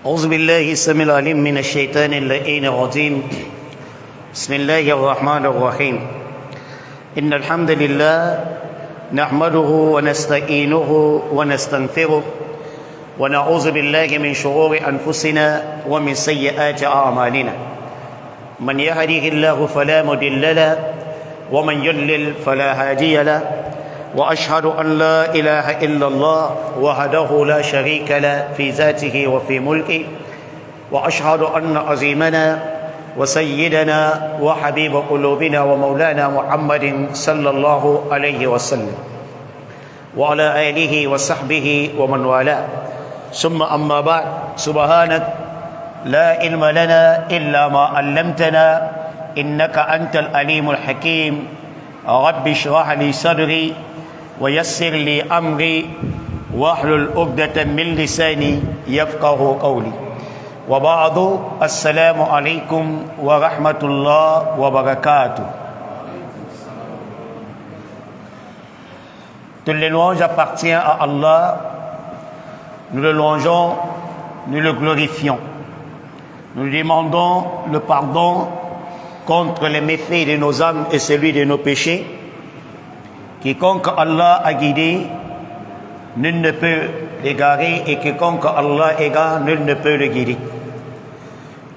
أعوذ بالله السميع العليم من الشيطان اللعين الرجيم بسم الله الرحمن الرحيم إن الحمد لله نحمده ونستعينه ونستغفره ونعوذ بالله من شرور أنفسنا ومن سيئات أعمالنا من يهده الله فلا مضل له ومن يضلل فلا هادي له وأشهد أن لا إله إلا الله وحده لا شريك له في ذاته وفي ملكه وأشهد أن عظيمنا وسيدنا وحبيب قلوبنا ومولانا محمد صلى الله عليه وسلم وعلى آله وصحبه ومن والاه ثم أما بعد سبحانك لا علم لنا إلا ما علمتنا إنك أنت العليم الحكيم رب اشرح لي صدري ويسر لي أمري واحلل عقدة من لساني يفقه قولي وبعد السلام عليكم ورحمة الله وبركاته. Toutes les louanges appartiennent à Allah. Nous le louangeons, nous le glorifions. Nous demandons le pardon contre les méfaits de nos âmes et celui de nos péchés. Quiconque Allah a guidé, nul ne peut l'égarer, et quiconque Allah égare, nul ne peut le guider.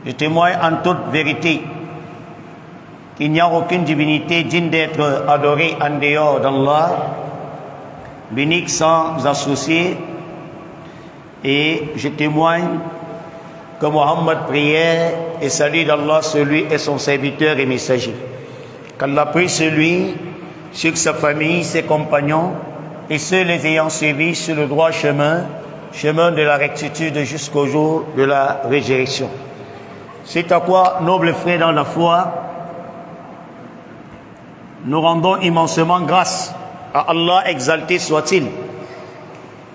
Je témoigne en toute vérité qu'il n'y a aucune divinité digne d'être adorée en dehors d'Allah, l'unique sans associé, et je témoigne que Mohammed prière et salut d'Allah sur lui et son serviteur et messager. Qu'Allah prie sur lui, sur sa famille, ses compagnons et ceux les ayant suivis sur le droit chemin, chemin de la rectitude jusqu'au jour de la résurrection. C'est à quoi, nobles frères dans la foi, nous rendons immensément grâce à Allah, exalté soit-il,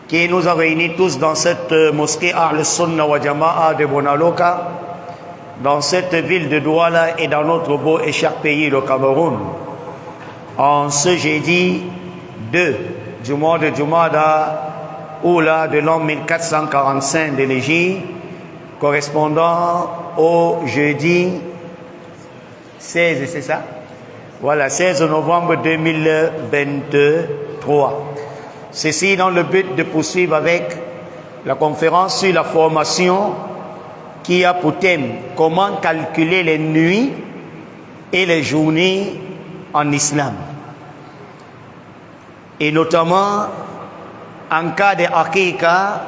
qui nous a réunis tous dans cette mosquée Ahl-Sunnah wa Jama'a de Bonaloka, dans cette ville de Douala et dans notre beau et cher pays, le Cameroun, en ce jeudi 2 du mois de Jumada, Oula de l'an 1445 de l'Égypte, correspondant au jeudi 16, c'est ça? Voilà, 16 novembre 2023. Ceci dans le but de poursuivre avec la conférence sur la formation qui a pour thème comment calculer les nuits et les journées en islam. Et notamment en cas de aqiqa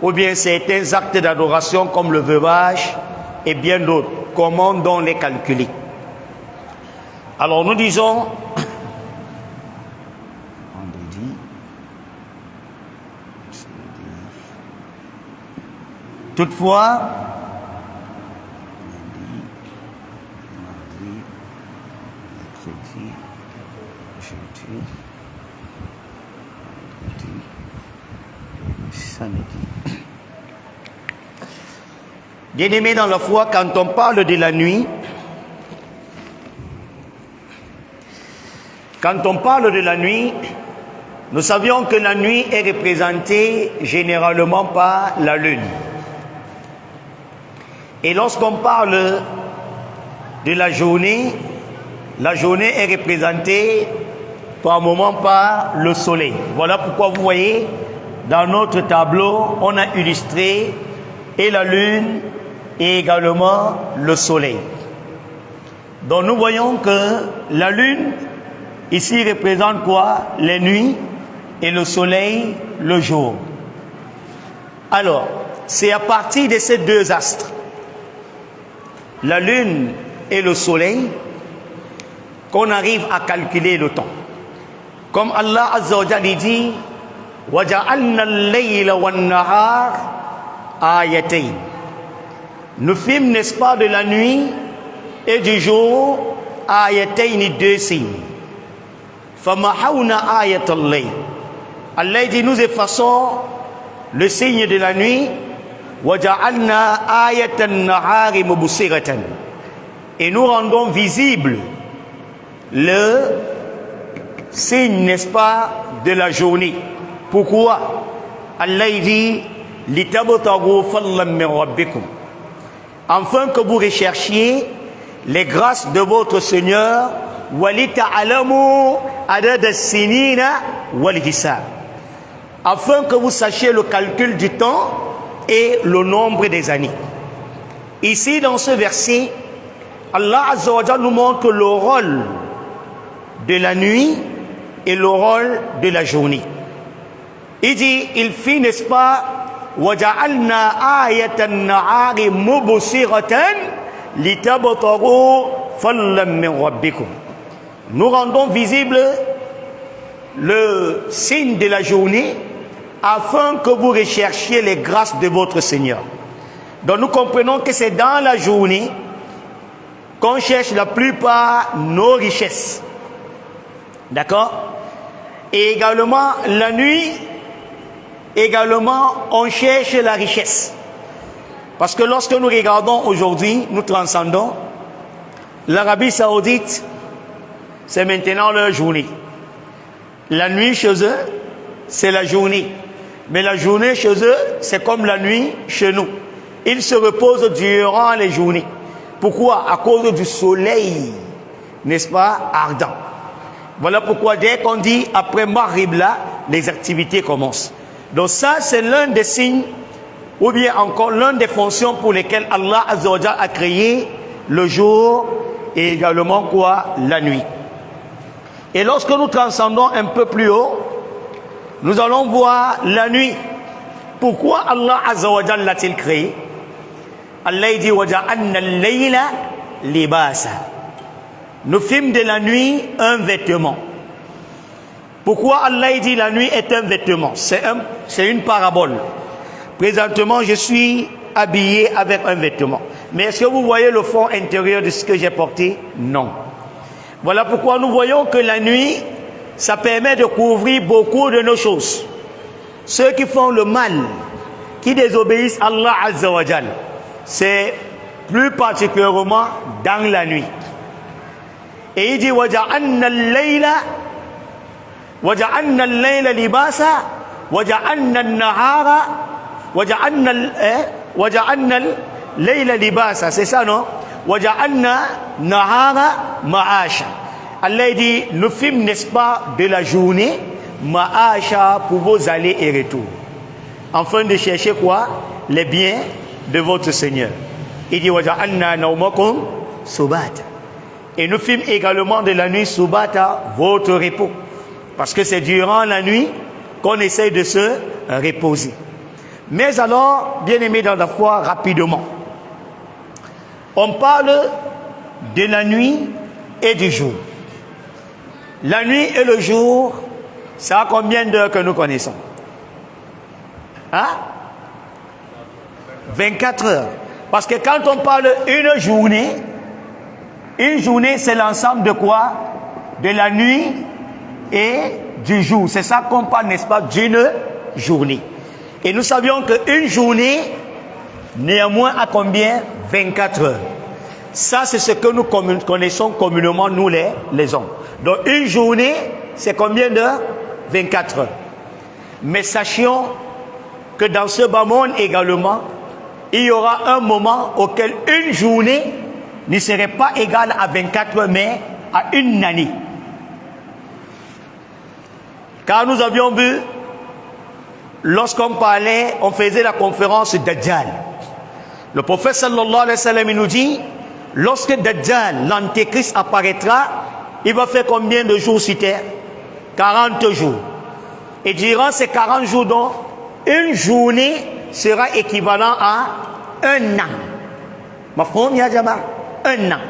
ou bien certains actes d'adoration comme le veuvage et bien d'autres. Comment donc les calculer? Alors nous disons toutefois, bien-aimés dans la foi, quand on parle de la nuit, nous savions que la nuit est représentée généralement par la lune. Et lorsqu'on parle de la journée est représentée par moment par le soleil. Voilà pourquoi vous voyez, dans notre tableau, on a illustré et la lune et également le soleil. Donc nous voyons que la lune, ici, représente quoi? Les nuits et le soleil, le jour. Alors, c'est à partir de ces deux astres, la lune et le soleil, qu'on arrive à calculer le temps. Comme Allah Azza wa Jalla dit, وَجَعَلْنَا اللَّيْلَ وَالنَّهَارَ آيَتَيْنِ. Nous fîmes, n'est-ce pas, de la nuit et du jour, ayatayn, deux signes. فَمَحَوْنَا آيَةَ اللَّيْلِ. Allah dit, nous effaçons le signe de la nuit, وَجَعَلْنَا آيَةَ النَّهَارِ مُبْصِرَةً. Et nous rendons visible le signe, n'est-ce pas, de la journée. Pourquoi? Allah dit litabtaghu fadlan min rabbikum, afin que vous recherchiez les grâces de votre Seigneur, walita'alamu adad as-sinina wal hisab, afin que vous sachiez le calcul du temps et le nombre des années. Ici, dans ce verset, Allah Azza wa Jalla nous montre le rôle de la nuit et le rôle de la journée. Il dit, il fit, n'est-ce pas, وَجَعَلْنَا آيَةَ النَّهَارِ مُبْصِرَةً لِتَبْتَغُوا فَضْلًا مِنْ رَبِّكُمْ. Nous rendons visible le signe de la journée afin que vous recherchiez les grâces de votre Seigneur. Donc nous comprenons que c'est dans la journée qu'on cherche la plupart nos richesses. D'accord? Et également la nuit, également on cherche la richesse. Parce que lorsque nous regardons aujourd'hui, nous transcendons, l'Arabie Saoudite, c'est maintenant leur journée. La nuit chez eux, c'est la journée. Mais la journée chez eux, c'est comme la nuit chez nous. Ils se reposent durant les journées. Pourquoi? À cause du soleil, n'est-ce pas, ardent. Voilà pourquoi dès qu'on dit après Maghrib là, les activités commencent. Donc ça, c'est l'un des signes, ou bien encore l'une des fonctions pour lesquelles Allah Azza wa Jalla a créé le jour et également quoi? La nuit. Et lorsque nous transcendons un peu plus haut, nous allons voir la nuit. Pourquoi Allah Azza wa Jalla l'a-t-il créé? Allah dit وَجَعَلْنَا اللَّيْلَ لِبَاسًا. Nous fîmes de la nuit un vêtement. Pourquoi Allah dit la nuit est un vêtement? C'est une parabole. Présentement, je suis habillé avec un vêtement. Mais est-ce que vous voyez le fond intérieur de ce que j'ai porté? Non. Voilà pourquoi nous voyons que la nuit, ça permet de couvrir beaucoup de nos choses. Ceux qui font le mal, qui désobéissent à Allah Azza wa Jalla, c'est plus particulièrement dans la nuit. Et il dit وَجَعَلْنَا اللَّيْلَ لِبَاسًا وَجَعَلْنَا النَّهَارَ وَجَعَلْنَا اللَّيْلَ لِبَاسًا. C'est ça, non? وَجَعَلْنَا النَّهَارَ مَعَاشًا. Allah dit, nous fîmes, n'est-ce pas, de la journée ma'asha, pour vos allées et retours, afin de chercher quoi? Les biens de votre Seigneur. Il dit وَجَعَلْنَا نَوْمَكُمْ سُبَاتًا. Et nous fîmes également de la nuit subata, votre repos. Parce que c'est durant la nuit qu'on essaye de se reposer. Mais alors, bien aimés dans la foi, rapidement, on parle de la nuit et du jour. La nuit et le jour, ça a combien d'heures que nous connaissons? Hein? 24 heures. Parce que quand on parle une journée, c'est l'ensemble de quoi? De la nuit et du jour. C'est ça qu'on parle, n'est-ce pas, d'une journée. Et nous savions qu'une journée, néanmoins, a combien? 24 heures. Ça, c'est ce que nous connaissons communément, nous les hommes. Donc, une journée, c'est combien d'heures? 24 heures. Mais sachons que dans ce bas monde également, il y aura un moment auquel une journée ne serait pas égale à 24 heures, mais à une année. Car nous avions vu, lorsqu'on parlait, on faisait la conférence Dajjal. Le prophète sallallahu alayhi wa sallam, il nous dit, lorsque Dajjal, l'antéchrist, apparaîtra, il va faire combien de jours sur terre? 40 jours. Et durant ces 40 jours, donc, une journée sera équivalent à un an. Mafhum ya jama? Un an.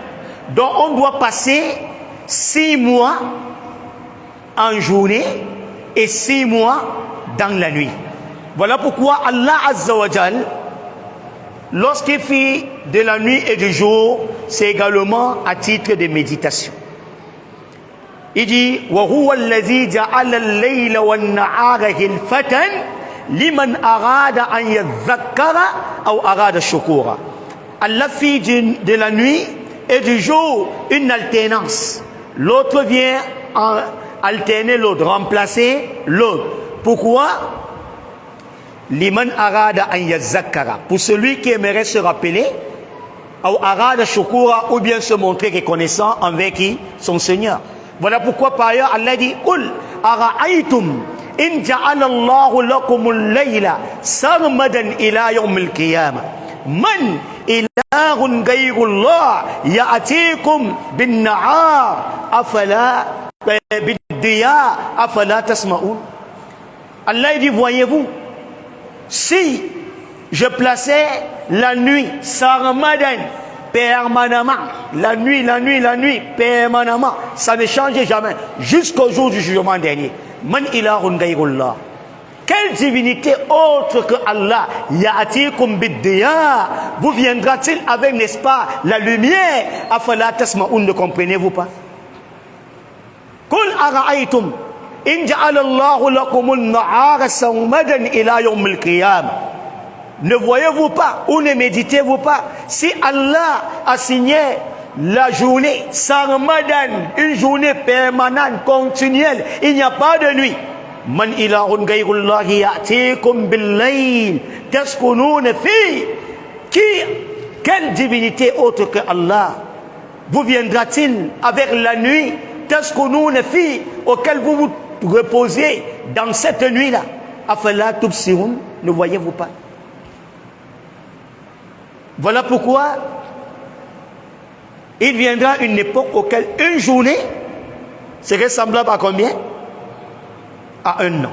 Donc on doit passer 6 mois en journée et 6 mois dans la nuit. Voilà pourquoi Allah Azza wa Jal, lorsqu'il fit de la nuit et du jour, c'est également à titre de méditation. Il dit وَهُوَ الَّذِي جَعَلَ اللَّيْلَ وَالنَّهَارَ خِلْفَةً لِمَنْ أَرَادَ أَنْ يَذَّكَّرَ أَوْ أَرَادَ شُكُورًا. Allah fit de la nuit et du jour une alternance. L'autre vient alterner l'autre, remplacer l'autre. Pourquoi? liman arada an yazakkara, pour celui qui aimerait se rappeler, ou arada shukura, ou bien se montrer reconnaissant envers qui? Son Seigneur. Voilà pourquoi par ailleurs Allah dit Qul ara'aytum in ja'ala Allahu lakumul layla sarmadan ila yawmil qiyamah man ilahun ghayrullah ya'tikum bin nahar afala bid-diya afala tasma'un. Allah dit voyez-vous, si je plaçais la nuit sarmadan, permanemment, la nuit, permanemment, ça ne changeait jamais, jusqu'au jour du jugement dernier. Man ilahun ghayrullah, quelle divinité autre que Allah, ya'atikum bid-diya, vous viendra-t-il avec, n'est-ce pas, la lumière? Afala tasma'un, ne comprenez-vous pas? Qul ara'aytum in ja'ala Allahu lakumul nahara sarmadan ila yawmil qiyamah. Ne voyez-vous pas ou ne méditez-vous pas si Allah a signé la journée sarmadan, une journée permanente, continuelle, il n'y a pas de nuit. Man ilahun ghayrullahi ya'tikum bil-layl taskununa fi. Quelle divinité autre que Allah vous viendra-t-il avec la nuit taskununa fi, auquel vous vous reposez dans cette nuit-là? Afala tubsirun, ne voyez-vous pas? Voilà pourquoi il viendra une époque auquel une journée serait semblable à combien? À un an.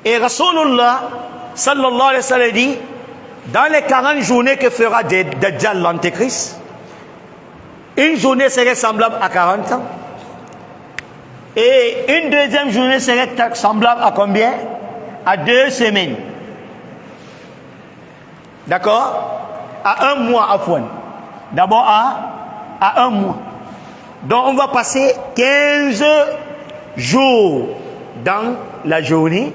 Et Rasulullah sallallahu alayhi wa sallam dit, dans les 40 journées que fera Dajjal l'Antéchrist, une journée serait semblable à 40 ans. Et une deuxième journée serait semblable à combien? À 2 semaines. D'accord? À un mois à Fouane. D'abord à un mois. Donc on va passer 15 jours dans la journée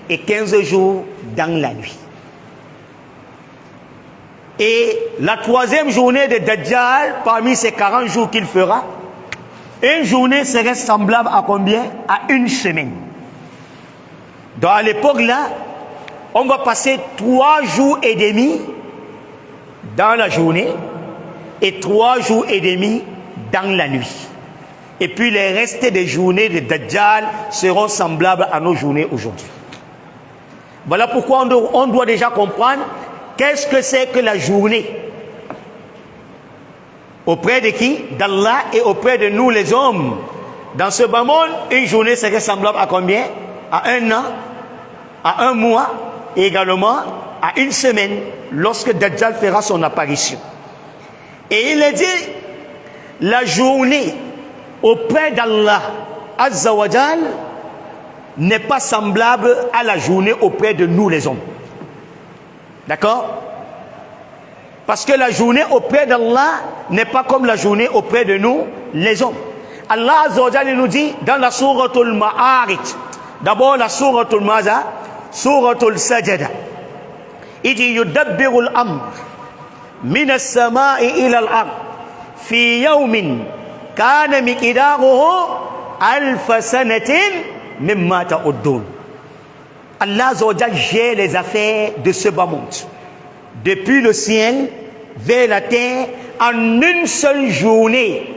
et 15 jours dans la nuit. Et la troisième journée de Dajjal, parmi ces 40 jours qu'il fera, une journée serait semblable à combien? À une semaine. Donc à l'époque là, on va passer 3 jours et demi dans la journée et 3 jours et demi dans la nuit. Et puis les restes des journées de Dajjal seront semblables à nos journées aujourd'hui. Voilà pourquoi on doit déjà comprendre qu'est-ce que c'est que la journée. Auprès de qui? D'Allah et auprès de nous les hommes. Dans ce bas monde, une journée serait semblable à combien? À un an, à un mois, et également à une semaine, lorsque Dajjal fera son apparition. Et il est dit, la journée auprès d'Allah Azza wa Jal n'est pas semblable à la journée auprès de nous les hommes. D'accord? Parce que la journée auprès d'Allah n'est pas comme la journée auprès de nous les hommes. Allah Azza wa Jal nous dit dans la souratul Ma'arij, d'abord la souratul Maza, souratul Sajada, il dit yudabbirul amr min as-sama'i ila al-ard fi yawmin kana miqdaruhu alf sanatin mimma ta'uddun. Allah Azza wa Jal gère les affaires de ce bas monde, depuis le ciel vers la terre, en une seule journée.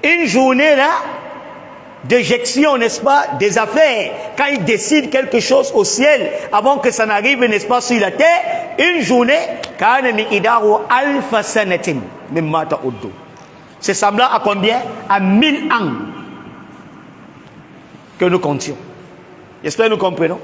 Une journée là d'éjection, n'est-ce pas, des affaires. Quand il décide quelque chose au ciel, avant que ça n'arrive, n'est-ce pas, sur la terre, une journée, c'est semblant à combien? À 1000 ans que nous comptions. J'espère que nous comprenons.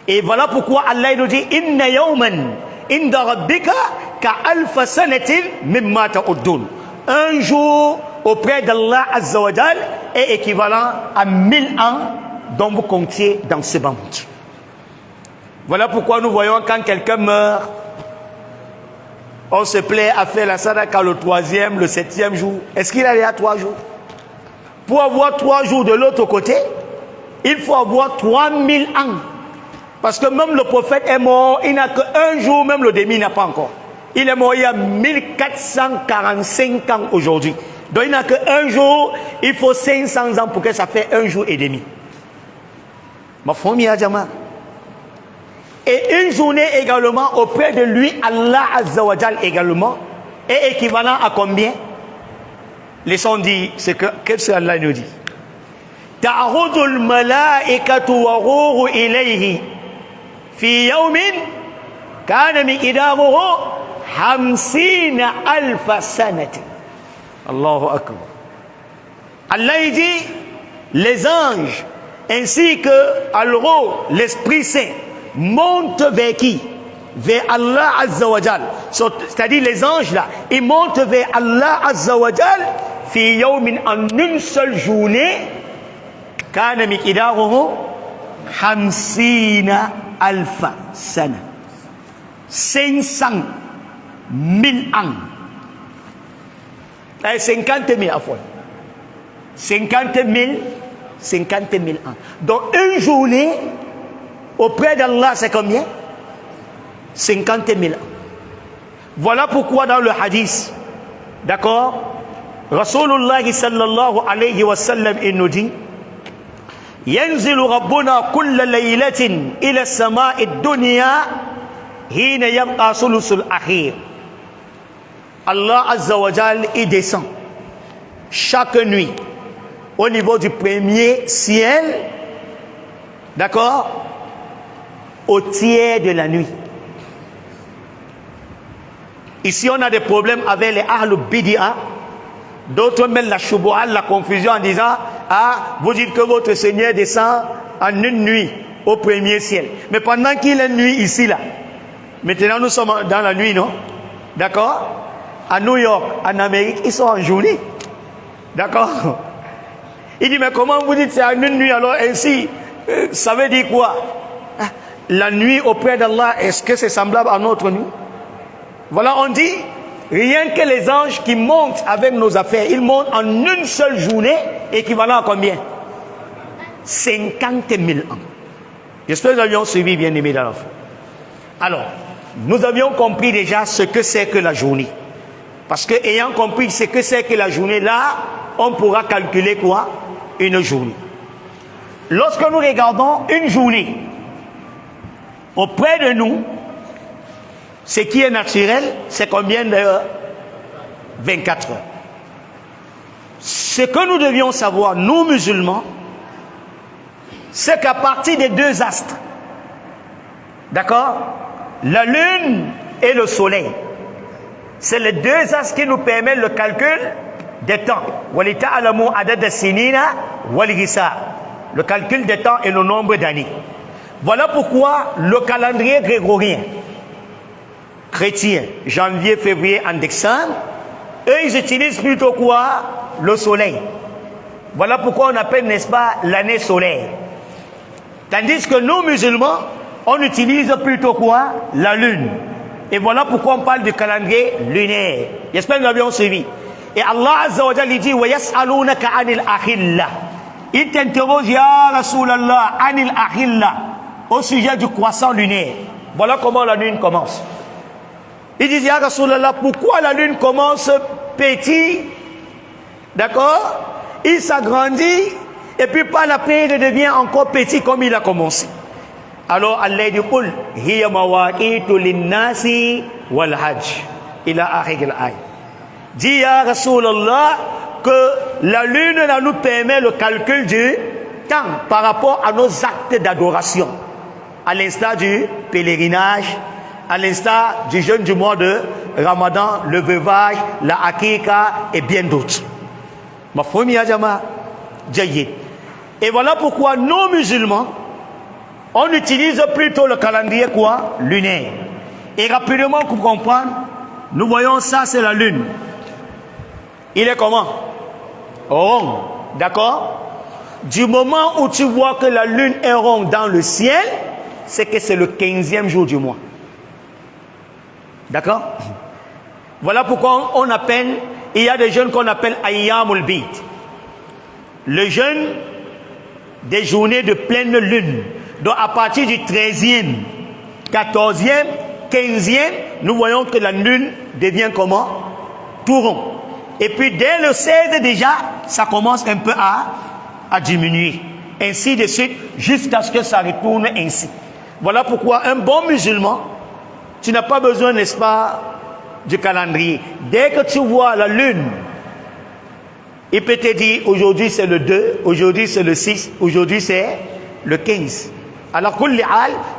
Et voilà pourquoi Allah nous dit Inna yawman inda rabbika ka alfa sanatin mimma ta'uddun. Un jour auprès d'Allah Azza wa Jal est équivalent à 1000 ans dont vous comptiez dans ce bas monde. Voilà pourquoi nous voyons quand quelqu'un meurt, on se plaît à faire la sadaqa le 3e, le 7e jour. Est-ce qu'il allait à 3 jours? Pour avoir 3 jours de l'autre côté, il faut avoir 3000 ans. Parce que même le prophète est mort, il n'a qu'un jour, même le demi n'a pas encore. Il est mort il y a 1445 ans aujourd'hui. Donc il n'a qu'un jour, il faut 500 ans pour que ça fait un jour et demi. Ma famille a dit, Et une journée également auprès de lui, Allah Azza wa Jal également, est équivalent à combien? Laissons dire ce que Allah nous dit. Ta'arudul malaikatu wa ruhu ilayhi fi yawmin kana miqdaruhu 50,000 sanati. Allahu Akbar. Allah il dit, les anges ainsi que Al-Ruh, l'Esprit Saint, montent vers qui? Vers Allah Azza wa Jal. C'est-à-dire les anges là, ils montent vers Allah Azza wa Jal fi yawmin, en une seule journée, kana miqdaruhu 50,000 sana. 500,000 ans. 50,000 fois. 50,000 ans. Donc une journée auprès d'Allah, c'est combien? 50,000 ans. Voilà pourquoi dans le hadith, d'accord, Rasulullah sallallahu alayhi wa sallam, il nous dit, yanzilu rabbuna kulla laylatin ila sama'i dunya hina yabqa sulusul akhir. Allah Azza wa Jal, il descend chaque nuit au niveau du premier ciel, d'accord, au tiers de la nuit. Ici, on a des problèmes avec les Ahlul Bid'a. D'autres mettent la chouboua, la confusion en disant, ah, vous dites que votre Seigneur descend en une nuit au premier ciel. Mais pendant qu'il est nuit ici, là, maintenant nous sommes dans la nuit, non? D'accord? À New York, en Amérique, ils sont en journée. D'accord? Il dit, mais comment vous dites c'est en une nuit alors ainsi? Ça veut dire quoi? La nuit auprès d'Allah, est-ce que c'est semblable à notre nuit? Voilà, on dit, rien que les anges qui montent avec nos affaires, ils montent en une seule journée, équivalent à combien? 50,000 ans. J'espère que nous avions suivi, bien aimé dans la foi. Alors, nous avions compris déjà ce que c'est que la journée. Parce que, ayant compris ce que c'est que la journée, là, on pourra calculer quoi? Une journée. Lorsque nous regardons une journée, auprès de nous, ce qui est naturel, c'est combien d'heures? 24 heures. Ce que nous devions savoir, nous musulmans, c'est qu'à partir des deux astres, d'accord, la lune et le soleil, c'est les deux astres qui nous permettent le calcul des temps. Le calcul des temps et le nombre d'années. Voilà pourquoi le calendrier grégorien, chrétien, janvier, février, en décembre, eux, ils utilisent plutôt quoi? Le soleil. Voilà pourquoi on appelle, n'est-ce pas, l'année solaire. Tandis que nous, musulmans, on utilise plutôt quoi? La lune. Et voilà pourquoi on parle du calendrier lunaire. J'espère que nous l'avions suivi. Et Allah Azza wa Jalla dit, وَيَسْأَلُونَكَ عَنِ الْأَخِلَّةِ. Il t'interroge, Ya Rasulallah, anil akhilla, au sujet du croissant lunaire. Voilà comment la lune commence. Ils disent, Ya Rasulallah, pourquoi la lune commence petit, d'accord? Il s'agrandit, et puis par la paix, il devient encore petit comme il a commencé. Alors Allah dit, Qul hiya mawaqitu linnasi wal hajj. Ila akhir al-ayat. Dis Ya Rasulallah que la lune là, nous permet le calcul du temps par rapport à nos actes d'adoration. À l'instar du pèlerinage, à l'instar du jeûne du mois de Ramadan, le veuvage, la akika et bien d'autres. Et voilà pourquoi nos musulmans, on utilise plutôt le calendrier quoi? Lunaire. Et rapidement pour comprendre, nous voyons ça, c'est la lune. Il est comment? Rond. D'accord? Du moment où tu vois que la lune est ronde dans le ciel, c'est que c'est le 15e jour du mois. D'accord? Voilà pourquoi on appelle, il y a des jeûnes qu'on appelle Ayyamul Bid. Le jeûne des journées de pleine lune. Donc à partir du 13e, 14e, 15e, nous voyons que la lune devient comment? Tout rond. Et puis dès le 16 déjà, ça commence un peu à diminuer. Ainsi de suite, jusqu'à ce que ça retourne ainsi. Voilà pourquoi un bon musulman, tu n'as pas besoin, n'est-ce pas, du calendrier. Dès que tu vois la lune, il peut te dire aujourd'hui c'est le 2, aujourd'hui c'est le 6, aujourd'hui c'est le 15. Alors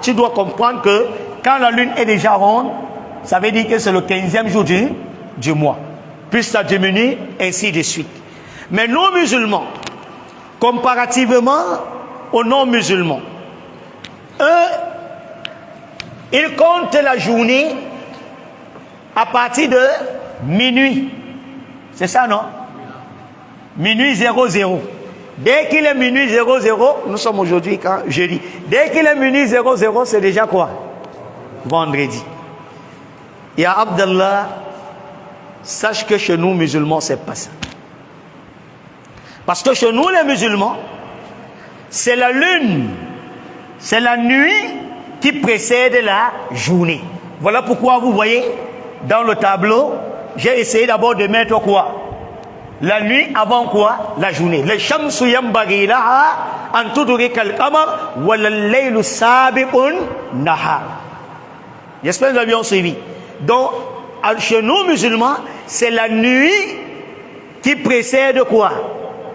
tu dois comprendre que quand la lune est déjà ronde, ça veut dire que c'est le 15e jour du mois. Puis ça diminue, ainsi de suite. Mais nos musulmans, comparativement aux non-musulmans, eux, ils comptent la journée à partir de minuit. C'est ça, non? Minuit 00. Dès qu'il est minuit 00, nous sommes aujourd'hui quand jeudi. Dès qu'il est minuit 00, c'est déjà quoi? Vendredi. Et à Abdallah, sache que chez nous musulmans, c'est pas ça. Parce que chez nous les musulmans, c'est la lune, c'est la nuit qui précède la journée. Voilà pourquoi vous voyez dans le tableau, j'ai essayé d'abord de mettre quoi? La nuit avant quoi? La journée. Le shamsu yanbaghi laha an tudrika al-qamar wa al-laylu sabiqun nahar. J'espère que nous avions suivi. Donc, chez nous musulmans, c'est la nuit qui précède quoi?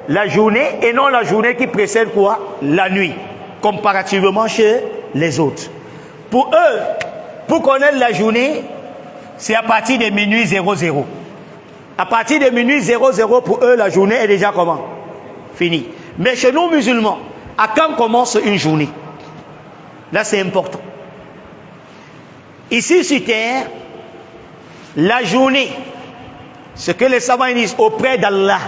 La journée, et non la journée qui précède quoi? La nuit. Comparativement chez les autres. Pour eux, pour connaître la journée, c'est à partir de minuit 00. À partir de minuit 00, pour eux, la journée est déjà comment? Finie. Mais chez nous musulmans, à quand commence une journée? Là, c'est important. Ici sur terre, la journée, ce que les savants disent auprès d'Allah,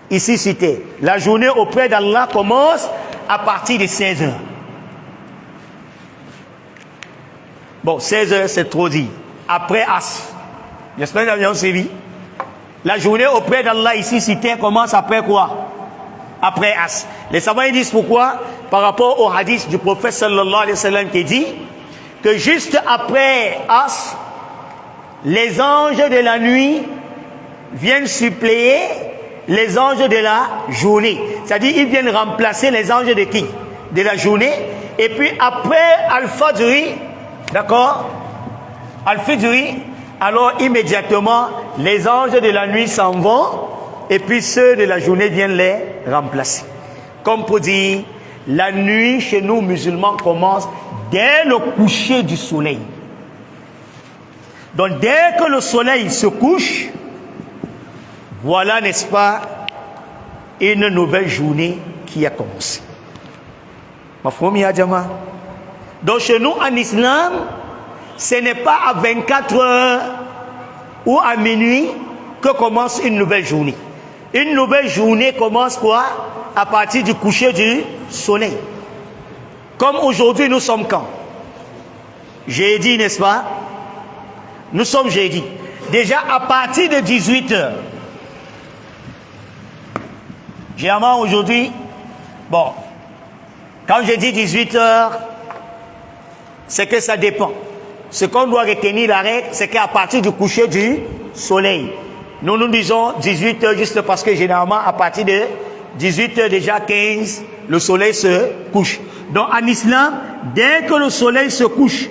ici sur terre, la journée auprès d'Allah commence à partir de 16 heures. Bon, 16 heures, c'est trop dit. Après As. J'espère que nous avions suivi. La journée auprès d'Allah ici sur terre commence après quoi? Après As. Les savants disent pourquoi? Par rapport au hadith du prophète sallallahu alayhi wa sallam qui dit que juste après As, les anges de la nuit viennent suppléer les anges de la journée. C'est-à-dire ils viennent remplacer les anges de qui? De la journée. Et puis après Al-Fajr, d'accord? Al-Fajr, alors immédiatement, les anges de la nuit s'en vont et puis ceux de la journée viennent les remplacer. Comme pour dire, la nuit chez nous musulmans commence dès le coucher du soleil. Donc dès que le soleil se couche, voilà, n'est-ce pas, une nouvelle journée qui a commencé. Donc chez nous en islam, ce n'est pas à 24 heures ou à minuit que commence une nouvelle journée. Une nouvelle journée commence quoi? À partir du coucher du soleil. Comme aujourd'hui, nous sommes quand? Jeudi, n'est-ce pas? Nous sommes jeudi. Déjà à partir de 18 heures. Généralement aujourd'hui, bon, quand je dis 18 heures, c'est que ça dépend. Ce qu'on doit retenir la règle, c'est qu'à partir du coucher du soleil. Nous disons 18 heures juste parce que généralement à partir de 18 heures déjà 15, le soleil se couche. Donc en islam, dès que le soleil se couche,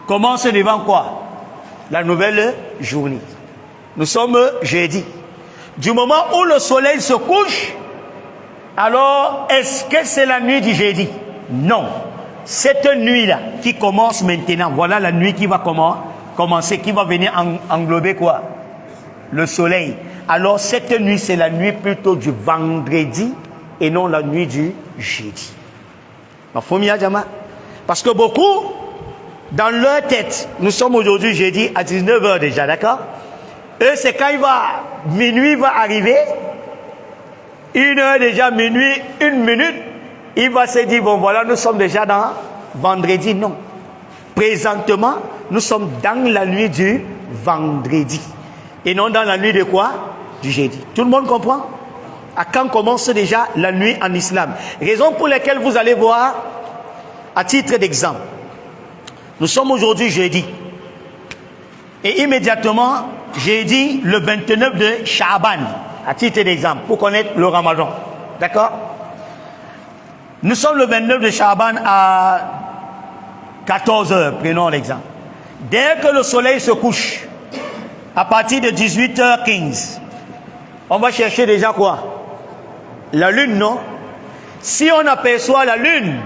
commence devant quoi? La nouvelle journée. Nous sommes jeudi. Du moment où le soleil se couche, alors est-ce que c'est la nuit du jeudi? Non. Cette nuit-là qui commence maintenant, voilà la nuit qui va commencer, qui va venir englober quoi? Le soleil. Alors cette nuit, c'est la nuit plutôt du vendredi et non la nuit du jeudi. Parce que beaucoup, dans leur tête, nous sommes aujourd'hui jeudi à 19 h déjà, d'accord? Eux, c'est quand minuit va arriver, 1 heure déjà, minuit, 1 minute, il va se dire, bon voilà, nous sommes déjà dans vendredi. Non. Présentement, nous sommes dans la nuit du vendredi. Et non dans la nuit de quoi? Du jeudi. Tout le monde comprend? À quand commence déjà la nuit en islam? Raison pour laquelle vous allez voir, à titre d'exemple, nous sommes aujourd'hui jeudi. Et immédiatement, jeudi, le 29 de Sha'ban, à titre d'exemple, pour connaître le Ramadan. D'accord? Nous sommes le 29 de Chaban à 14 heures, prenons l'exemple. Dès que le soleil se couche, à partir de 18h15, on va chercher déjà quoi? La lune, non? Si on aperçoit la lune,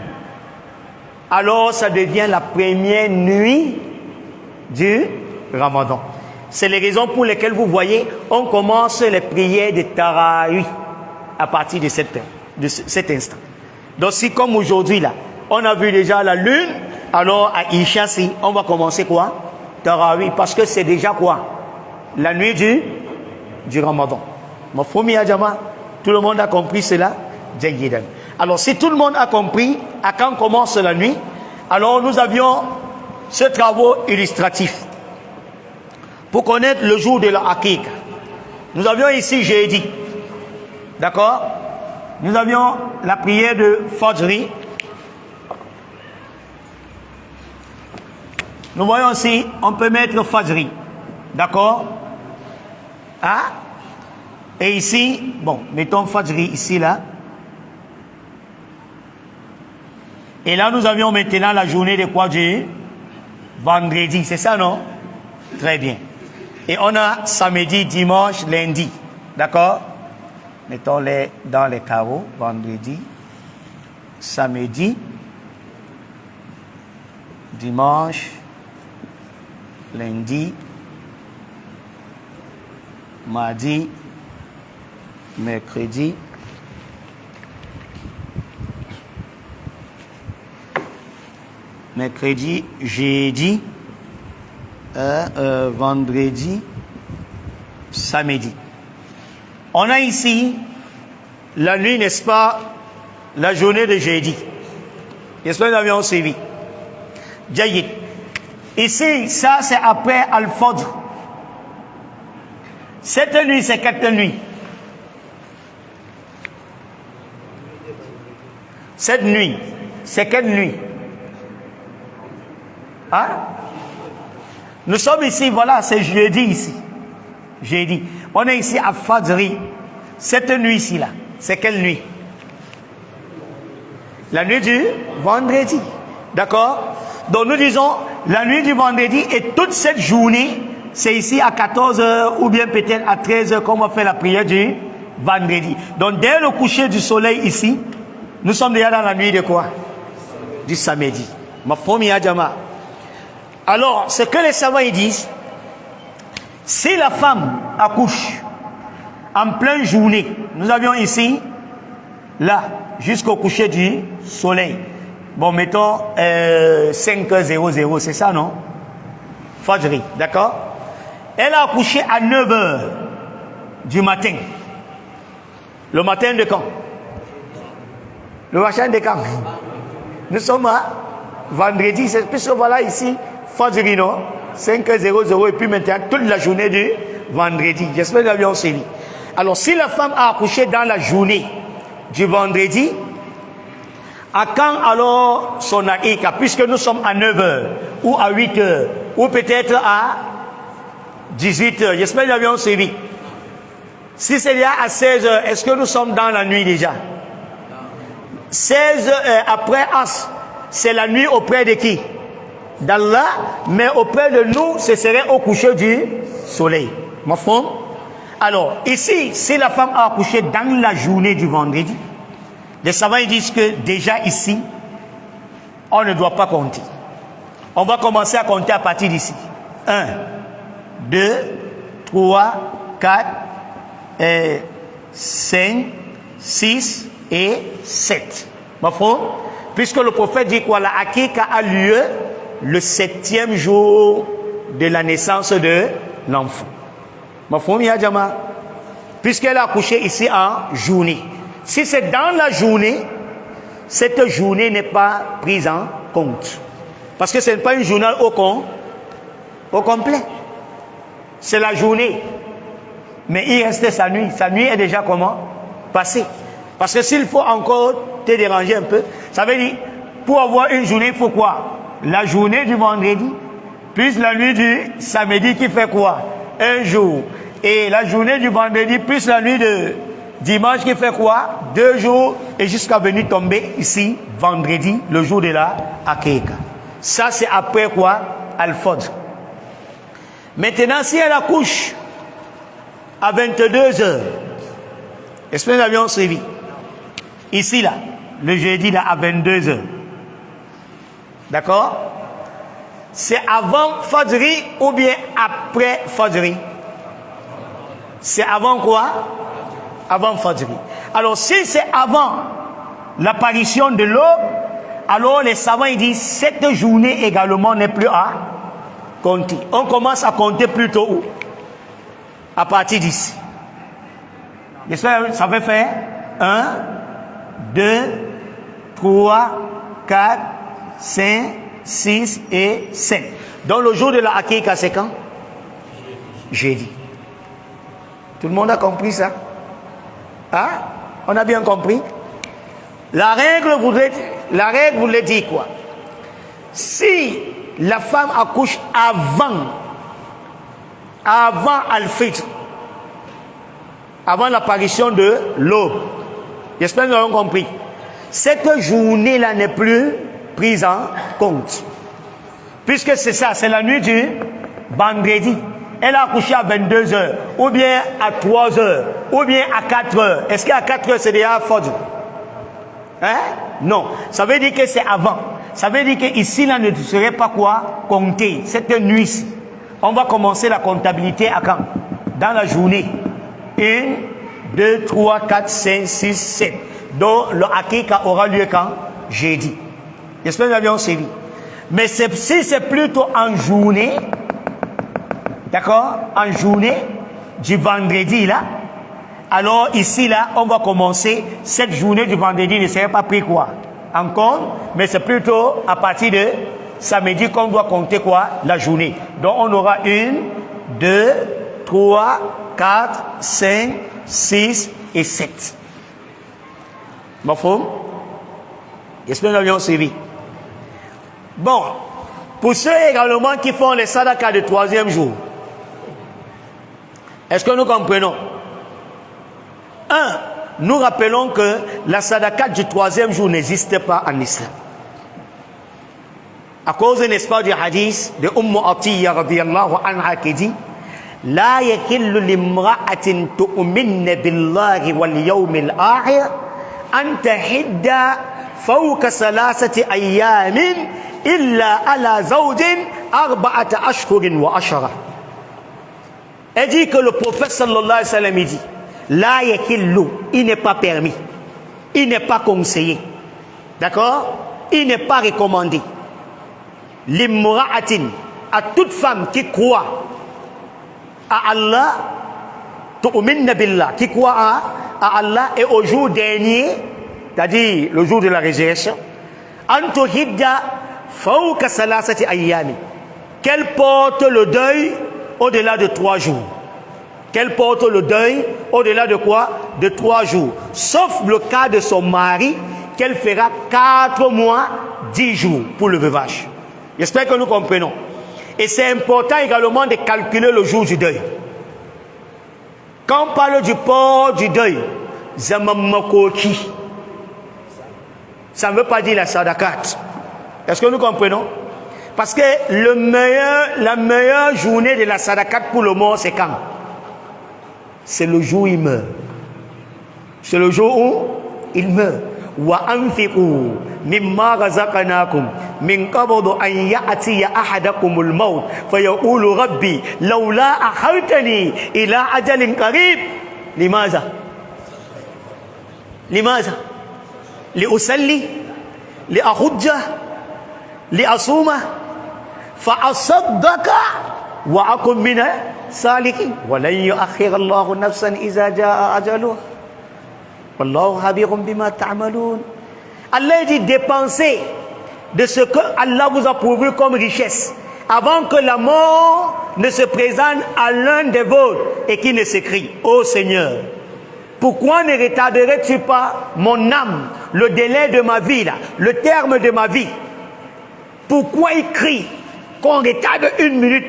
alors ça devient la première nuit du Ramadan. C'est les raisons pour lesquelles vous voyez, on commence les prières de Tarawih à partir de cet instant. Donc si comme aujourd'hui là, on a vu déjà la lune, alors à Isha, si on va commencer quoi? Tarawih, parce que c'est déjà quoi? La nuit du Ramadan. Mafhoumi ya jama, tout le monde a compris cela? Jayidan. Alors si tout le monde a compris à quand commence la nuit, alors nous avions ce travaux illustratif pour connaître le jour de la Aqiqa. Nous avions ici jeudi, d'accord? Nous avions la prière de Fajri. Nous voyons aussi, on peut mettre Fajri, d'accord? Ah? Et ici, bon, mettons Fajri ici, là. Et là, nous avions maintenant la journée de quoi, du vendredi, c'est ça, non? Très bien. Et on a samedi, dimanche, lundi, d'accord? Mettons-les dans les carreaux, vendredi, samedi, dimanche, lundi, mardi, mercredi, jeudi, vendredi, samedi. On a ici la nuit, n'est-ce pas, la journée de jeudi. J'espère que nous avions suivi. Jaïd. Ici, ça c'est après Al-Fajr. Cette nuit, c'est quelle nuit? Cette nuit, c'est quelle nuit? Hein? Nous sommes ici, voilà, c'est jeudi ici. Jeudi. On est ici à Fajri. Cette nuit ici, là, c'est quelle nuit? La nuit du vendredi. D'accord? Donc nous disons, la nuit du vendredi et toute cette journée, c'est ici à 14 heures ou bien peut-être à 13 heures qu'on va faire la prière du vendredi. Donc dès le coucher du soleil ici, nous sommes déjà dans la nuit de quoi? Du samedi. Mafhoumi ya jama. Alors, ce que les savants ils disent, si la femme accouche en pleine journée, nous avions ici, là, jusqu'au coucher du soleil. Bon, mettons 5h00, c'est ça, non? Fajri, d'accord? Elle a accouché à 9h du matin. Le matin de quand? Le matin de quand? Nous sommes à vendredi, c'est puisque voilà ici, Fajri, non? 5h00 et puis maintenant toute la journée du vendredi. J'espère que nous avions suivi. Alors, si la femme a accouché dans la journée du vendredi, à quand alors son aïka? Puisque nous sommes à 9h ou à 8h ou peut-être à 18h. J'espère que nous avions suivi. Si c'est là à 16h, est-ce que nous sommes dans la nuit déjà? 16h après As, c'est la nuit auprès de qui? D'Allah, mais auprès de nous, ce serait au coucher du soleil. Ma femme? Alors, ici, si la femme a accouché dans la journée du vendredi, les savants disent que déjà ici, on ne doit pas compter. On va commencer à compter à partir d'ici. 1, 2, 3, 4, 5, 6 et 7. Ma femme? Puisque le prophète dit quoi? La Aqiqa a lieu le 7e jour de la naissance de l'enfant. Ma femme, ya jama, puisqu'elle a accouché ici en journée. Si c'est dans la journée, cette journée n'est pas prise en compte. Parce que ce n'est pas une journée au complet. C'est la journée. Mais il restait sa nuit. Sa nuit est déjà comment? Passée. Parce que s'il faut encore te déranger un peu, ça veut dire, pour avoir une journée, il faut quoi? La journée du vendredi, plus la nuit du samedi qui fait quoi? Un jour. Et la journée du vendredi, plus la nuit de Dimanche qui fait quoi? 2 jours et jusqu'à venir tomber ici, vendredi, le jour de la Akeika. Ça c'est après quoi? Al-Fajr. Maintenant si elle accouche à 22 heures, est-ce que nous avions suivi? Ici là, le jeudi là à 22 heures. D'accord? C'est avant Fajri ou bien après Fajri? C'est avant quoi? Avant Fajri. Alors si c'est avant l'apparition de l'aube, alors les savants ils disent cette journée également n'est plus à compter. On commence à compter plutôt où? À partir d'ici. Ça fait faire 1, 2, 3, 4, 5, 6 et 7. Donc le jour de la Akeika c'est quand? Jeudi. Tout le monde a compris ça? Hein? On a bien compris? La règle voulait dire quoi? Si la femme accouche avant Al-Fitr, avant l'apparition de l'aube, j'espère que nous avons compris, cette journée-là n'est plus prise en compte. Puisque c'est ça, c'est la nuit du vendredi. Elle a accouché à 22 heures, ou bien à 3 heures, ou bien à 4 heures. Est-ce qu'à 4 heures, c'est déjà Fajr? Hein? Non. Ça veut dire que c'est avant. Ça veut dire qu'ici, là, ne serait pas quoi? Compter. Cette nuit-ci. On va commencer la comptabilité à quand? Dans la journée. 1, 2, 3, 4, 5, 6, 7. Donc, le Akeika aura lieu quand? Jeudi. J'espère que nous avions suivi. Mais si c'est plutôt en journée, d'accord? En journée du vendredi là. Alors ici là, on va commencer cette journée du vendredi ne serait pas pris quoi? En compte, mais c'est plutôt à partir de samedi qu'on doit compter quoi? La journée. Donc on aura 1, 2, 3, 4, 5, 6 et 7. Mafhum? J'espère que nous avions suivi. Bon, pour ceux également qui font les sadaka de 3e jour, est-ce que nous comprenons? 1. Nous rappelons que la sadaka du 3e jour n'existe pas en islam. À cause, n'est-ce pas, du hadith de Atiyya radiyallahu anha qui dit La yakillu limra'atin tu'minna billahi wal yawmil akhir an tahidda fawqa salasati ayyamin illa ala zawjin arba'ata ashhurin wa ashara. Elle dit que le prophète sallallahu alayhi wa sallam dit la yakillu, il n'est pas permis, il n'est pas conseillé, d'accord, il n'est pas recommandé limra'atin, à toute femme qui croit à Allah, tu'minna billah, qui croit à Allah et au jour dernier, c'est-à-dire le jour de la résurrection, an tuhidda fawqa salasati ayyami, qu'elle porte le deuil au-delà de 3 jours. Qu'elle porte le deuil au-delà de quoi? De 3 jours. Sauf le cas de son mari, qu'elle fera 4 mois, 10 jours pour le veuvage. J'espère que nous comprenons. Et c'est important également de calculer le jour du deuil. Quand on parle du port du deuil, Zamamakoki, ça ne veut pas dire la sadakat. Est-ce que nous comprenons? Parce que la meilleure journée de la sadakat pour le mort, c'est quand? C'est le jour où il meurt. C'est le jour où il meurt. Wa anfiqu mimma razaqnakum min qabdu an ya'tiya ahadakumul maut fayaqulu rabbi laula akhartani ila ajalin qarib limaza liusalli liahujja liasuma fa asaddaqa wa akun min salikin wa lan yu'akhkhira Allahu nafsan idza jaa ajaluha wallahu khabirun bima ta'malun. Allah dit dépensez de ce que Allah vous a pourvu comme richesse avant que la mort ne se présente à l'un des vôtres et qui ne s'écrie ô Seigneur, pourquoi ne retarderais-tu pas mon âme, le délai de ma vie là, le terme de ma vie? Pourquoi il crie qu'on retarde 1 minute,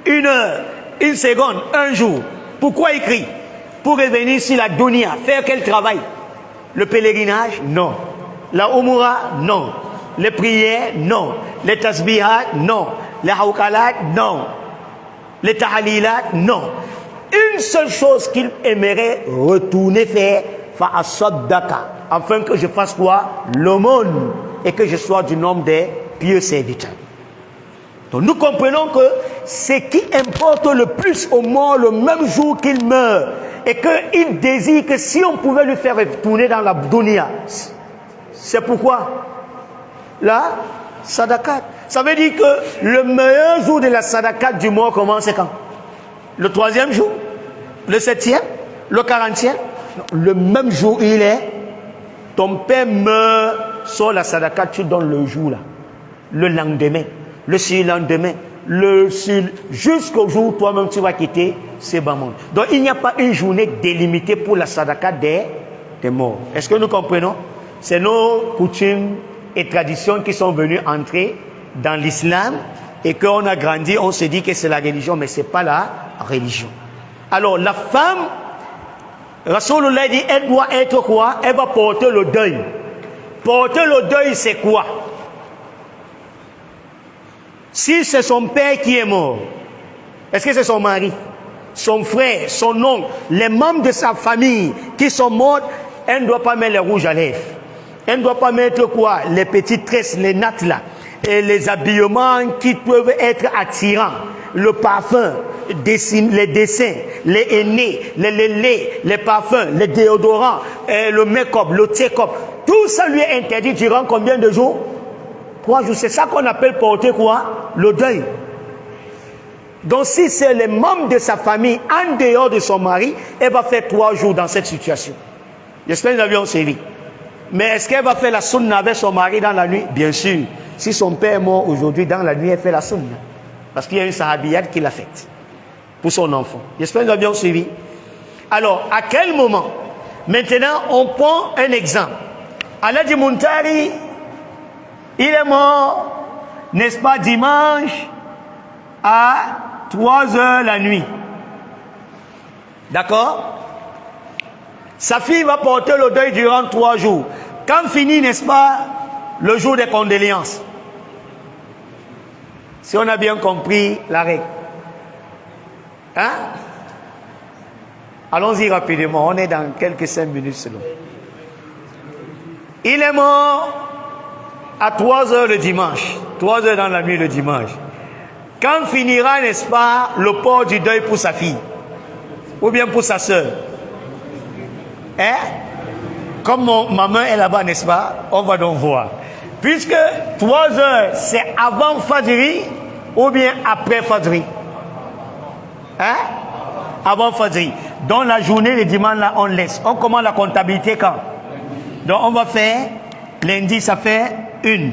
1 heure, 1 seconde, 1 jour? Pourquoi il crie? pour revenir sur la dunya, faire quel travail? Le pèlerinage? Non. La umura? Non. Les prières? Non. Les tasbihat? Non. Les hawkalat? Non. Les tahalilat? Non. Une seule chose qu'il aimerait retourner faire, fa'asaddaka, afin que je fasse quoi? L'aumône, et que je sois du nombre des pieux serviteurs. Donc nous comprenons que ce qui importe le plus au mort le même jour qu'il meurt, et qu'il désire que si on pouvait lui faire retourner dans la dunya, c'est pourquoi la sadakat. Ça veut dire que le meilleur jour de la sadakat du mort commence quand? Le 3e jour? Le 7e? Le 40e? Le même jour il est, ton père meurt, sur la sadakat, tu donnes le jour là, le lendemain, le surlendemain, jusqu'au jour où toi-même tu vas quitter ce bas monde. Donc il n'y a pas une journée délimitée pour la sadakat des morts. Est-ce que nous comprenons? C'est nos coutumes et traditions qui sont venues entrer dans l'islam et qu'on a grandi, on se dit que c'est la religion, mais ce n'est pas la religion. Alors la femme, Rasulullah dit, elle doit être quoi? Elle va porter le deuil. Porter le deuil, c'est quoi? Si c'est son père qui est mort, est-ce que c'est son mari, son frère, son oncle, les membres de sa famille qui sont morts, elle ne doit pas mettre les rouges à lèvres. Elle ne doit pas mettre quoi? Les petites tresses, les nattes là, et les habillements qui peuvent être attirants, le parfum, les dessins, les aînés, les parfums, les déodorants, le make-up, le check-up. Tout ça lui est interdit durant combien de jours? 3 jours. C'est ça qu'on appelle porter quoi? Le deuil. Donc si c'est les membres de sa famille en dehors de son mari, elle va faire 3 jours dans cette situation. J'espère que nous avions suivi. Mais est-ce qu'elle va faire la sunna avec son mari dans la nuit? Bien sûr. Si son père est mort aujourd'hui, dans la nuit, elle fait la sunna. Parce qu'il y a une sahabiyat qui l'a faite pour son enfant. J'espère que nous avions suivi. Alors, à quel moment? Maintenant, on prend un exemple. Aladji Muntari, il est mort, n'est-ce pas, dimanche à 3 heures la nuit. D'accord? Sa fille va porter le deuil durant 3 jours. Quand finit, n'est-ce pas, le jour des condoléances? Si on a bien compris la règle. Hein? Allons-y rapidement, on est dans quelques 5 minutes selon. Il est mort à 3 heures le dimanche. 3 heures dans la nuit le dimanche. Quand finira, n'est-ce pas, le port du deuil pour sa fille? Ou bien pour sa soeur? Hein? Comme ma main est là-bas, n'est-ce pas? On va donc voir. Puisque 3 heures, c'est avant Fajri ou bien après Fajri? Hein? Avant Fajri. Dans la journée, le dimanche, là, on laisse. On commence la comptabilité quand? Donc, on va faire, lundi, ça fait 1.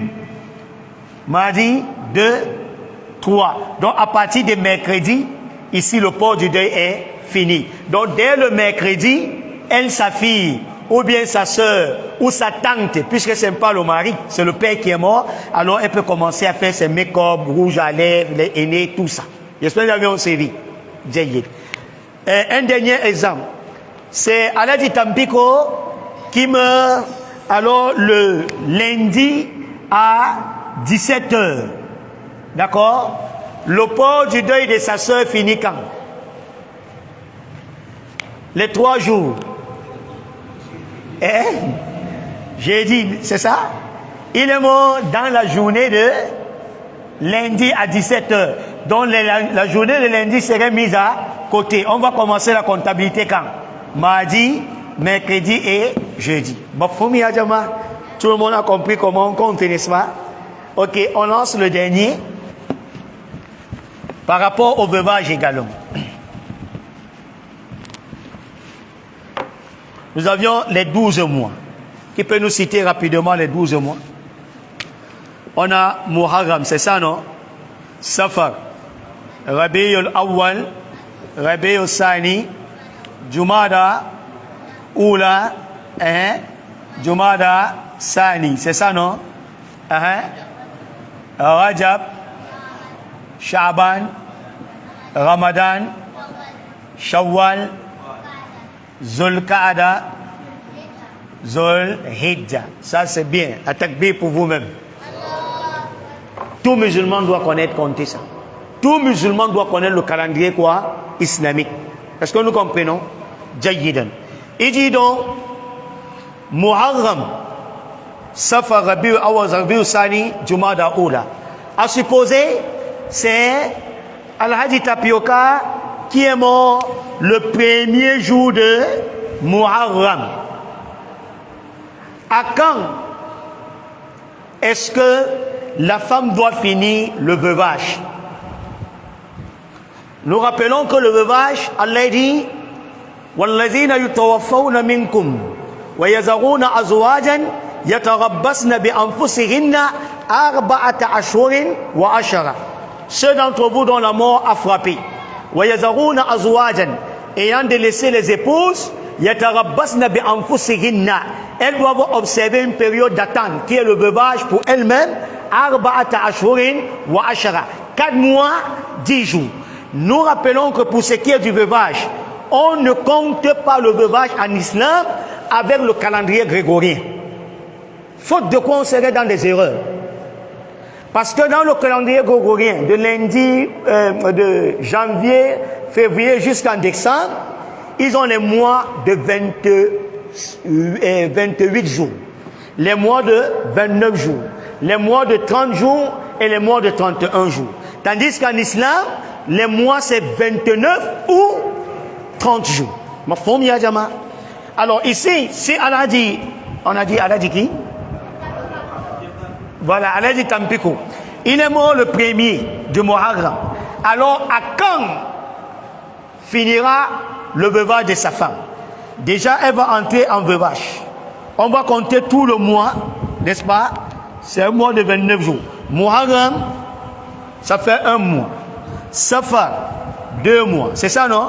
Mardi, 2, 3. Donc, à partir de mercredi, ici, le port du deuil est fini. Donc, dès le mercredi, elle, sa fille, ou bien sa soeur, ou sa tante, puisque ce n'est pas le mari, c'est le père qui est mort, alors elle peut commencer à faire ses make-up, rouge à lèvres, les aînés, tout ça. J'espère que vous avez suivi. Un dernier exemple, c'est Aladji Tampiko qui meurt alors le lundi à 17h. D'accord? Le port du deuil de sa soeur finit quand? Les 3 jours. Eh? J'ai dit, c'est ça? Il est mort dans la journée de lundi à 17h. Donc la journée de lundi serait mise à côté. On va commencer la comptabilité quand? Mardi, mercredi et jeudi. Bafoumi Adjama, tout le monde a compris comment on compte, n'est-ce pas? Ok, on lance le dernier. Par rapport au veuvage également. Nous avions les 12 mois. Qui peut nous citer rapidement les 12 mois? On a Muharram, c'est ça, non? Safar, Rabiul Awwal, Rabiul Sani, Jumada, Oula, Jumada, Sani, c'est ça, non? Rajab, Shaban, Ramadan, Shawwal, Zulqa'ada, Zulhijja. Ça c'est bien. Atakbir pour vous-même. Tout musulman doit connaître, compter ça. Tout musulman doit connaître le calendrier quoi? Islamique. Est-ce que nous comprenons? Jayidan. Il dit donc, Muharram, Safar, Rabi'u Awwal, Rabi'u Sani, Jumada Oula. À supposer, c'est Al-Hadi Tapioca qui est mort le premier jour de Muharram. À quand est-ce que la femme doit finir le veuvage? Nous rappelons que le veuvage, Allah dit وَالَّذِينَ يُتَوَفَّوْنَ مِنْكُمْ وَيَذَرُونَ أَزْوَاجًا يَتَرَبَّصْنَ بِأَنفُسِهِنَّ أَرْبَعَةَ أَشْهُرٍ وَعَشْرًا. Ceux d'entre vous dont la mort a frappé, وَيَذَرُونَ أَزْوَاجًا, ayant délaissé les épouses, يَتَرَبَّصْنَ بِأَنفُسِهِنَّ, elles doivent observer une période d'attente qui est le veuvage pour elles-mêmes, أَرْبَعَةَ أَشْهُرٍ وَعَشْرًا, 4 mois, 10 jours. Nous rappelons que pour ce qui est du veuvage, on ne compte pas le veuvage en islam avec le calendrier grégorien. Faute de quoi on serait dans des erreurs. Parce que dans le calendrier grégorien, de lundi, de janvier, février jusqu'en décembre, ils ont les mois de 28 jours, les mois de 29 jours, les mois de 30 jours et les mois de 31 jours. Tandis qu'en islam, les mois c'est 29 ou 30 jours. Alors ici, si Allah dit, on a dit Allah dit qui? Voilà, Allah dit Tampico. Il est mort le premier de Muharram. Alors à quand finira le veuvage de sa femme? Déjà, elle va entrer en veuvage. On va compter tout le mois, n'est-ce pas? C'est un mois de 29 jours. Muharram, ça fait 1 mois. Safar, 2 mois. C'est ça, non?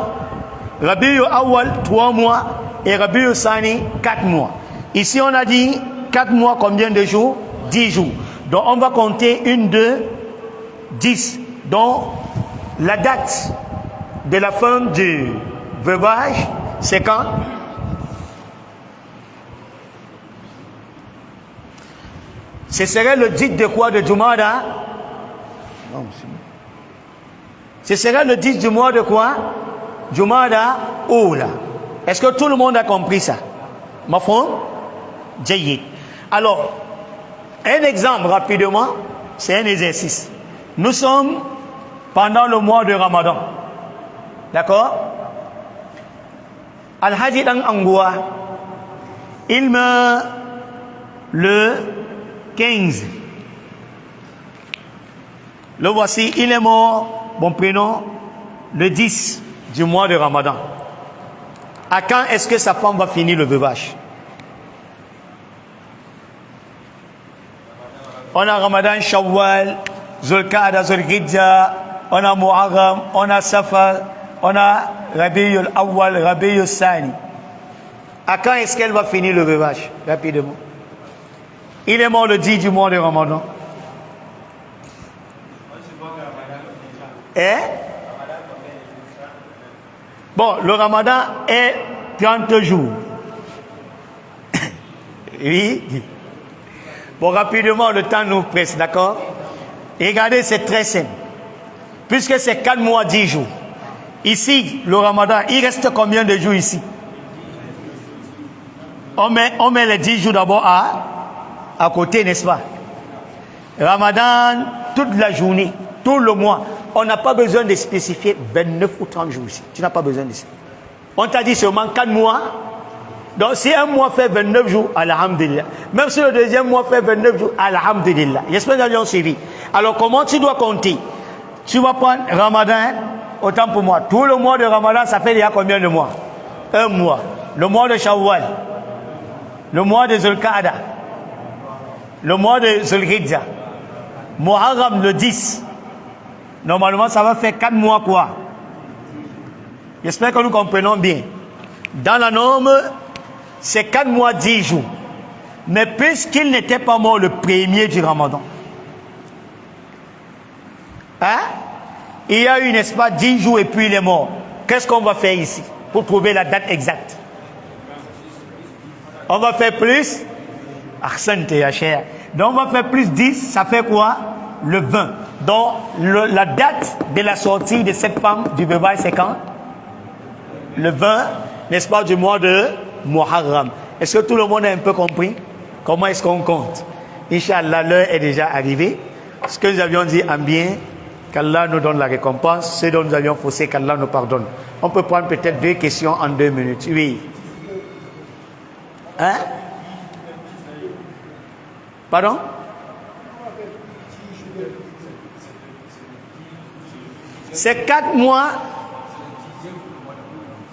Rabi'u Awwal, 3 mois. Et Rabi'u Sani, 4 mois. Ici, on a dit 4 mois, combien de jours? 10 jours. Donc, on va compter 1, 2, 10. Donc, la date de la fin du veuvage, c'est quand? Ce serait le 10 de quoi? De Jumada? Non, ce serait le 10 du mois de quoi? Jumada Oula. Est-ce que tout le monde a compris ça? Mafon? Jayid. Alors, un exemple rapidement, c'est un exercice. Nous sommes pendant le mois de Ramadan. D'accord? Al-Hadi Dan Angoua, il meurt le 15. Le voici, il est mort, bon prénom, le 10 du mois de Ramadan. À quand est-ce que sa femme va finir le veuvage? On a Ramadan, Shawwal, Zulqa'ada, Zulhijja, on a Muharram, on a Safar, on a Rabi'ul Awwal, Rabi'ul Sani. À quand est-ce qu'elle va finir le veuvage? Rapidement. Il est mort le 10 du mois de Ramadan. Et bon, le Ramadan est 30 jours. Oui. Bon, rapidement, le temps nous presse, d'accord? Et regardez, c'est très simple. Puisque c'est 4 mois, 10 jours. Ici, le Ramadan, il reste combien de jours ici? On met les 10 jours d'abord à côté, n'est-ce pas? Ramadan, toute la journée, tout le mois. On n'a pas besoin de spécifier 29 ou 30 jours ici. Tu n'as pas besoin de ça. On t'a dit seulement 4 mois. Donc si un mois fait 29 jours, alhamdulillah. Même si le deuxième mois fait 29 jours, alhamdulillah. J'espère que nous avons suivi. Alors comment tu dois compter? Tu vas prendre Ramadan, autant pour moi. Tout le mois de Ramadan, ça fait déjà combien de mois? 1 mois. Le mois de Shawwal. Le mois de Zulqa'ada. Le mois de Zulhijja. Muharram le 10. Normalement, ça va faire 4 mois quoi? J'espère que nous comprenons bien. Dans la norme, c'est 4 mois, 10 jours. Mais puisqu'il n'était pas mort le premier du Ramadan, hein? Il y a eu, n'est-ce pas, 10 jours et puis il est mort. Qu'est-ce qu'on va faire ici pour trouver la date exacte? On va faire plus. Ahsante ya cher. Donc on va faire plus 10, ça fait quoi? Le 20. Donc la date de la sortie de cette femme du bébail, c'est quand? Le 20, n'est-ce pas, du mois de Muharram. Est-ce que tout le monde a un peu compris comment est-ce qu'on compte? Inch'Allah, l'heure est déjà arrivée. Ce que nous avions dit en bien, qu'Allah nous donne la récompense. Ce dont nous avions faussé, qu'Allah nous pardonne. On peut prendre peut-être 2 questions en 2 minutes. Oui. Hein? Pardon? C'est 4 mois.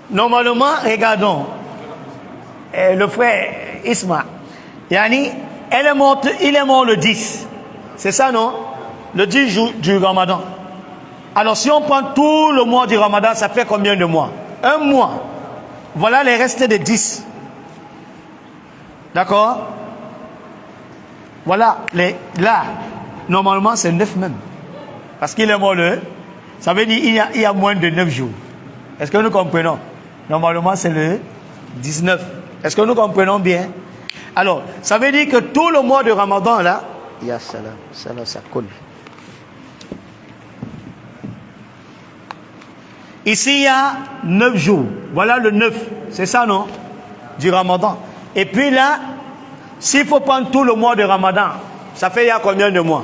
Normalement, regardons. Le frère Isma. Yani, il est mort le 10. C'est ça, non? Le 10 jours du Ramadan. Alors, si on prend tout le mois du Ramadan, ça fait combien de mois? 1 mois. Voilà les restes de 10. D'accord? Voilà. Là, normalement, c'est 9 même. Parce qu'il est mort le... Ça veut dire qu'il y a moins de 9 jours. Est-ce que nous comprenons? Normalement, c'est le 19. Est-ce que nous comprenons bien? Alors, ça veut dire que tout le mois de Ramadan, là, il y a ça là, ça colle. Ici, il y a 9 jours. Voilà le 9. C'est ça, non? Du Ramadan. Et puis là, s'il faut prendre tout le mois de Ramadan, ça fait il y a combien de mois?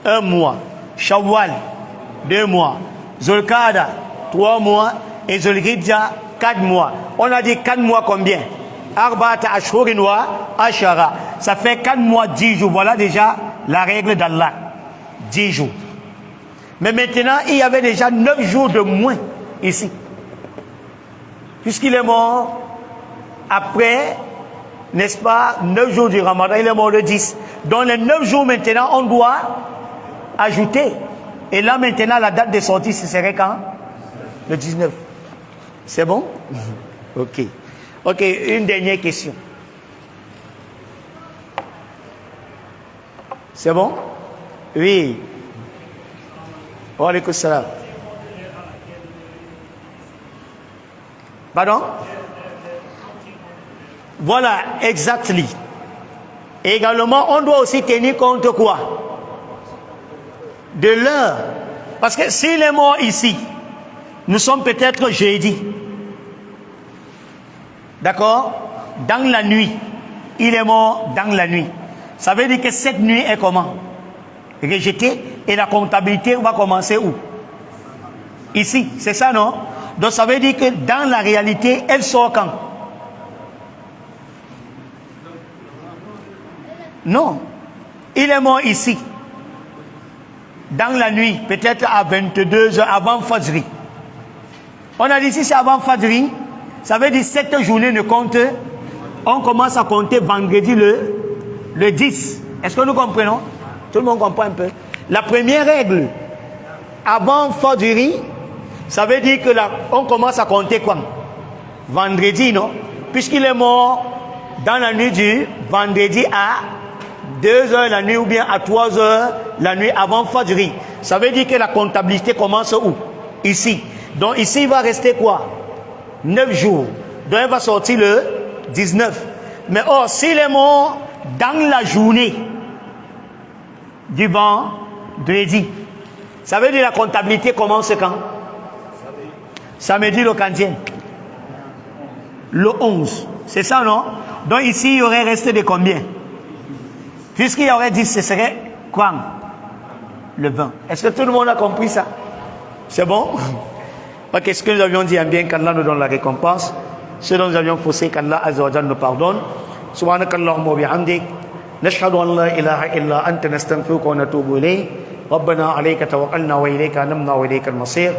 1 mois. Shawwal, 2 mois. Zulqa'da, 3 mois. Et Zulhijja, 4 mois. On a dit 4 mois combien? Arba'ata ashhurin wa ashara. Ça fait 4 mois, 10 jours. Voilà déjà la règle d'Allah. 10 jours. Mais maintenant, il y avait déjà 9 jours de moins ici. Puisqu'il est mort après, n'est-ce pas, 9 jours du Ramadan, il est mort le 10. Donc les 9 jours maintenant, on doit ajouter. Et là maintenant, la date de sortie, ce serait quand? Le 19. C'est bon? Ok. Ok, une dernière question. C'est bon? Oui. Wa alaykoum salam. Pardon? Voilà, exactement. Et également, on doit aussi tenir compte quoi? De l'heure. Parce que s'il est mort ici, nous sommes peut-être jeudi. D'accord? Dans la nuit. Il est mort dans la nuit. Ça veut dire que cette nuit est comment? Rejetée. Et la comptabilité va commencer où? Ici. C'est ça, non? Donc ça veut dire que dans la réalité, elle sort quand? Non. Il est mort ici. Dans la nuit. Peut-être à 22 heures avant Fajri. On a dit si c'est avant Fajri, ça veut dire cette journée ne compte. On commence à compter vendredi le 10. Est-ce que nous comprenons? Tout le monde comprend un peu. La première règle, avant Fajri, ça veut dire que là, on commence à compter quand? Vendredi, non? Puisqu'il est mort dans la nuit du vendredi à 2 heures la nuit ou bien à 3 heures la nuit avant Fajri. Ça veut dire que la comptabilité commence où? Ici. Donc ici, il va rester quoi? 9 jours. Donc il va sortir le 19. Mais or, s'il est mort dans la journée du vendredi, ça veut dire la comptabilité commence quand? Samedi le 15e. Le 11. C'est ça, non? Donc ici, il y aurait resté de combien? Puisqu'il y aurait 10, ce serait quand? Le 20. Est-ce que tout le monde a compris ça? C'est bon? Ok, ce que nous avions dit en bien, qu'Allah nous donne la récompense. Ce dont nous avions faussé, qu'Allah Azza wa Jalla nous pardonne. Subhanakallahumma wa bihamdik. Nashhadu an la ilaha illa anta nastaghfiruka wa natubu ilayk. ربنا عليك توكلنا وإليك أنبنا وإليك المصير.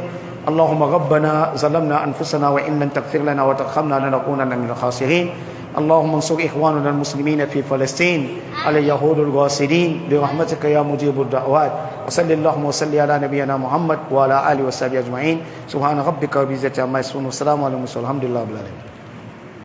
اللهم ربنا ظلمنا أنفسنا وإن لم تغفر لنا وترحمنا لنكونن من الخاسرين. اللهم انصر إخواننا المسلمين في فلسطين على اليهود الغاصبين برحمتك يا مجيب الدعوات. وصل اللهم وسلم على نبينا محمد وعلى آله وصحبه أجمعين. سبحان ربك رب العزة عما يصفون والسلام على المرسلين والحمد لله رب العالمين.